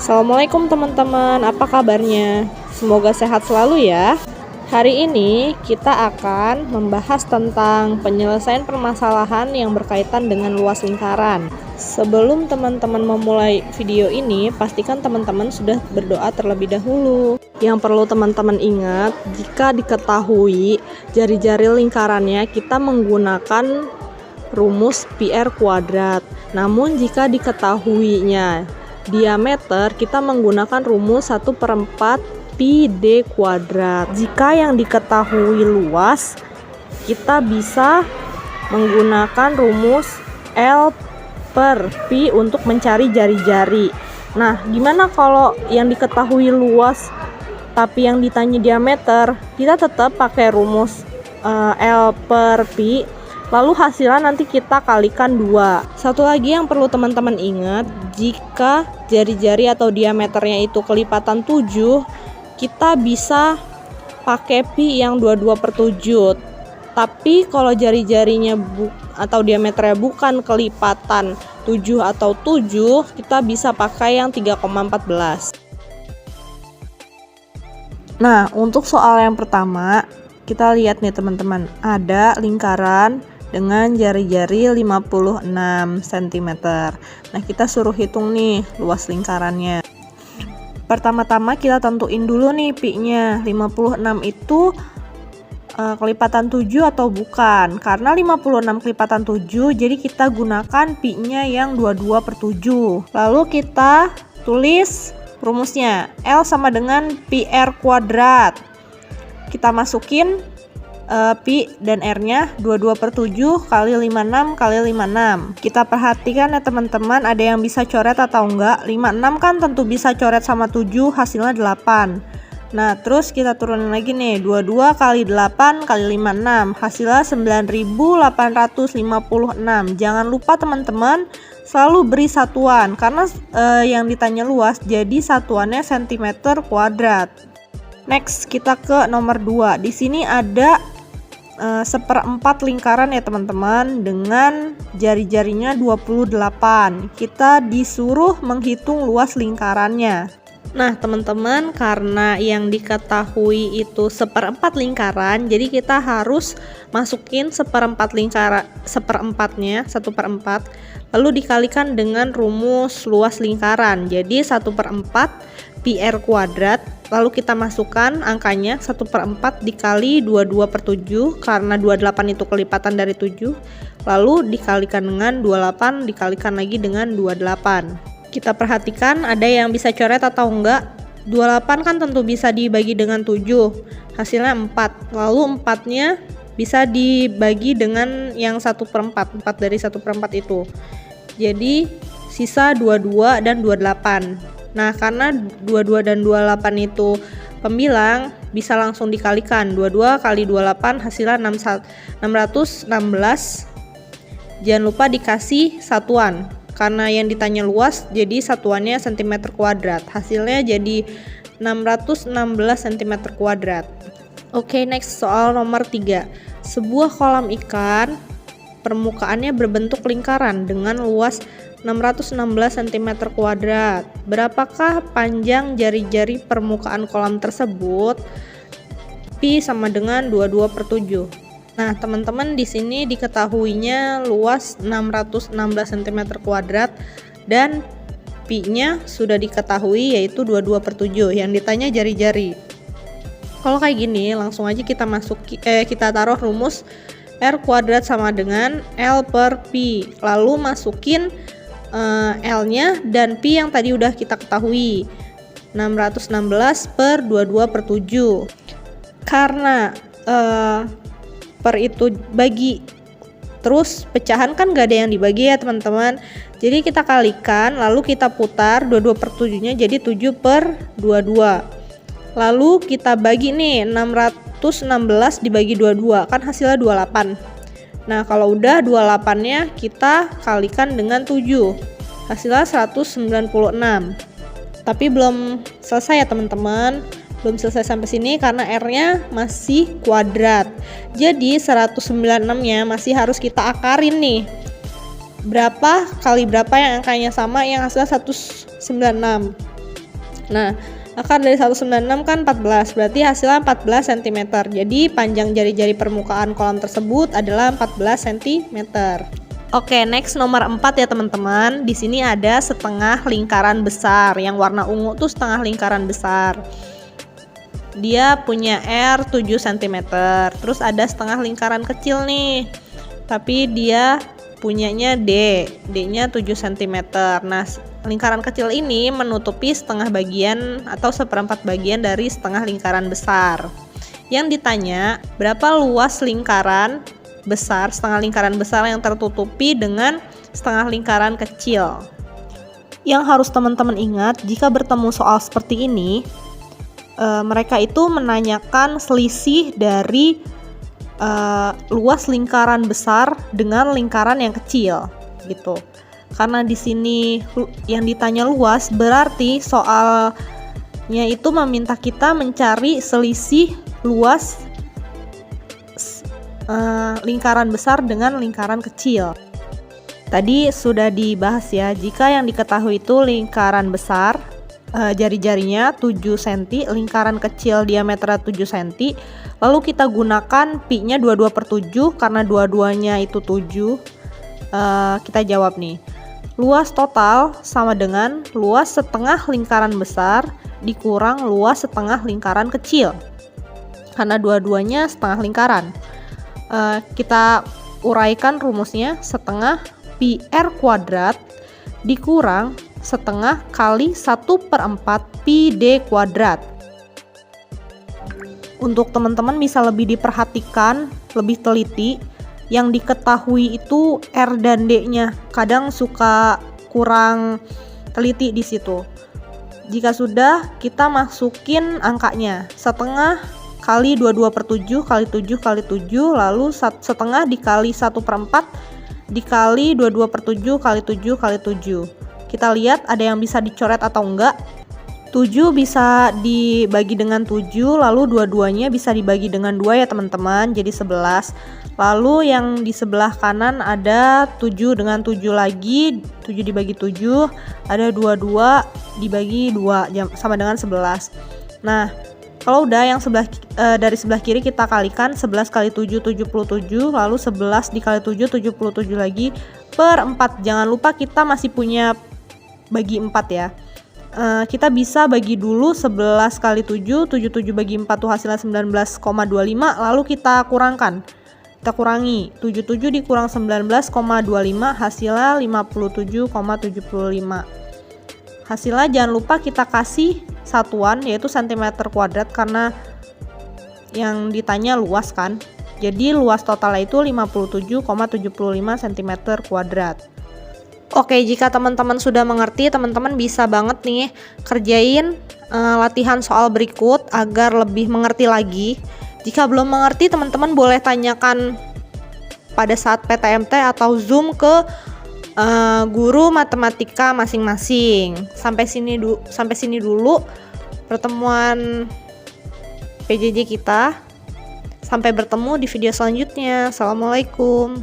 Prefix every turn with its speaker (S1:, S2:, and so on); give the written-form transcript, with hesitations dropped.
S1: Assalamualaikum teman-teman, apa kabarnya? Semoga sehat selalu ya. Hari ini kita akan membahas tentang penyelesaian permasalahan yang berkaitan dengan luas lingkaran. Sebelum teman-teman memulai video ini, pastikan teman-teman sudah berdoa terlebih dahulu. Yang perlu teman-teman ingat, jika diketahui jari-jari lingkarannya, kita menggunakan rumus PR kuadrat. Namun jika diketahuinya diameter, kita menggunakan rumus 1/4 pi d kuadrat. Jika yang diketahui luas, kita bisa menggunakan rumus L per pi untuk mencari jari-jari. Nah, gimana kalau yang diketahui luas tapi yang ditanya diameter? Kita tetap pakai rumus L per pi, lalu hasilnya nanti kita kalikan 2. Satu lagi yang perlu teman-teman ingat, jika jari-jari atau diameternya itu kelipatan 7, kita bisa pakai pi yang 22/7. Tapi kalau jari-jarinya atau diameternya bukan kelipatan 7 atau 7, kita bisa pakai yang 3,14. Nah, untuk soal yang pertama, kita lihat nih teman-teman, ada lingkaran dengan jari-jari 56 cm. Nah, kita suruh hitung nih luas lingkarannya. Pertama-tama kita tentuin dulu nih pi-nya. 56 itu kelipatan 7 atau bukan? Karena 56 kelipatan 7, jadi kita gunakan pi-nya yang 22/7. Lalu kita tulis rumusnya. L sama dengan PR kuadrat. Kita masukin pi dan R-nya 22/7 kali 56 kali 56. Kita perhatikan ya teman-teman, ada yang bisa coret atau enggak. 56 kan tentu bisa coret sama 7, hasilnya 8. Nah, terus kita turunin lagi nih, 22 kali 8 kali 56, hasilnya 9856. Jangan lupa teman-teman selalu beri satuan, karena yang ditanya luas, jadi satuannya cm kuadrat. Next, kita ke nomor 2. Di sini ada 1/4 lingkaran ya teman-teman, dengan jari-jarinya 28. Kita disuruh menghitung luas lingkarannya. Nah teman-teman, karena yang diketahui itu 1/4 lingkaran, jadi kita harus masukin 1/4 lingkaran, 1/4-nya 1/4, lalu dikalikan dengan rumus luas lingkaran. Jadi 1/4 PR kuadrat, lalu kita masukkan angkanya 1/4 dikali 22/7, karena 28 itu kelipatan dari 7, lalu dikalikan dengan 28, dikalikan lagi dengan 28. Kita perhatikan ada yang bisa coret atau enggak. 28 kan tentu bisa dibagi dengan 7, hasilnya 4, lalu 4-nya bisa dibagi dengan yang 1/4, 4 dari 1/4 itu, jadi sisa 22 dan 28. Nah, karena 22 dan 28 itu pembilang, bisa langsung dikalikan. 22 kali 28 hasilnya 616. Jangan lupa dikasih satuan, karena yang ditanya luas, jadi satuannya cm kuadrat. Hasilnya jadi 616 cm kuadrat. Oke, next soal nomor 3. Sebuah kolam ikan, permukaannya berbentuk lingkaran dengan luas 616 cm kuadrat. Berapakah panjang jari-jari permukaan kolam tersebut? Pi sama dengan 22/7. Nah, teman-teman di sini diketahuinya luas 616 cm kuadrat dan pi-nya sudah diketahui yaitu 22/7. Yang ditanya jari-jari. Kalau kayak gini, langsung aja kita kita taruh rumus R kuadrat sama dengan L per pi. Lalu masukin L-nya dan pi yang tadi udah kita ketahui, 616 per 22/7. Karena per itu bagi, terus pecahan kan gak ada yang dibagi ya teman-teman, jadi kita kalikan, lalu kita putar 22/7-nya jadi 7/22. Lalu kita bagi nih, 616 dibagi 22 kan hasilnya 28. Nah, kalau udah 28-nya kita kalikan dengan 7, hasilnya 196. Tapi belum selesai ya teman-teman, belum selesai sampai sini karena R-nya masih kuadrat. Jadi 196-nya masih harus kita akarin nih. berapa kali berapa yang angkanya sama yang hasilnya 196. Nah, akar dari 196 kan 14, berarti hasilnya 14 cm. Jadi panjang jari-jari permukaan kolam tersebut adalah 14 cm. Oke, next nomor 4 ya teman-teman. Di sini ada setengah lingkaran besar. Yang warna ungu tuh setengah lingkaran besar. Dia punya R 7 cm. Terus ada setengah lingkaran kecil nih. Tapi dia punyanya D-nya 7 cm. Nah, lingkaran kecil ini menutupi setengah bagian atau seperempat bagian dari setengah lingkaran besar. Yang ditanya, berapa luas lingkaran besar, setengah lingkaran besar yang tertutupi dengan setengah lingkaran kecil. Yang harus teman-teman ingat, jika bertemu soal seperti ini, mereka itu menanyakan selisih dari luas lingkaran besar dengan lingkaran yang kecil, gitu. Karena di sini yang ditanya luas, berarti soalnya itu meminta kita mencari selisih luas lingkaran besar dengan lingkaran kecil. Tadi sudah dibahas ya, jika yang diketahui itu lingkaran besar jari-jarinya 7 cm, lingkaran kecil diameternya 7 cm, lalu kita gunakan pi-nya 22/7 karena dua-duanya itu 7. Kita jawab nih, luas total sama dengan luas setengah lingkaran besar dikurang luas setengah lingkaran kecil, karena dua-duanya setengah lingkaran. Kita uraikan rumusnya, setengah pi r kuadrat dikurang setengah kali 1/4 pi d kuadrat. Untuk teman-teman bisa lebih diperhatikan, lebih teliti, yang diketahui itu R dan D-nya. Kadang suka kurang teliti di situ. Jika sudah, kita masukin angkanya. Setengah kali 22/7 kali 7 kali 7, lalu setengah dikali 1/4 dikali 22/7 kali 7 kali 7. Kita lihat ada yang bisa dicoret atau enggak. 7 bisa dibagi dengan 7, lalu dua-duanya bisa dibagi dengan 2 ya teman-teman, jadi 11. Lalu yang di sebelah kanan ada 7 dengan 7 lagi, 7 dibagi 7, ada 22 dibagi 2 sama dengan 11. Nah, kalau udah yang dari sebelah kiri kita kalikan, 11 kali 7 77, lalu 11 dikali 7 77 lagi per 4. Jangan lupa kita masih punya bagi 4 ya. Kita bisa bagi dulu 11 kali 7, 77 bagi 4 tuh hasilnya 19,25, lalu kita kurangkan. Kita kurangi, 77 dikurang 19,25 hasilnya 57,75. Hasilnya jangan lupa kita kasih satuan yaitu cm kuadrat karena yang ditanya luas kan. Jadi luas totalnya itu 57,75 cm kuadrat. Oke, jika teman-teman sudah mengerti, teman-teman bisa banget nih kerjain latihan soal berikut agar lebih mengerti lagi. Jika belum mengerti, teman-teman boleh tanyakan pada saat PTMT atau Zoom ke guru matematika masing-masing. Sampai sini dulu pertemuan PJJ kita. Sampai bertemu di video selanjutnya. Assalamualaikum.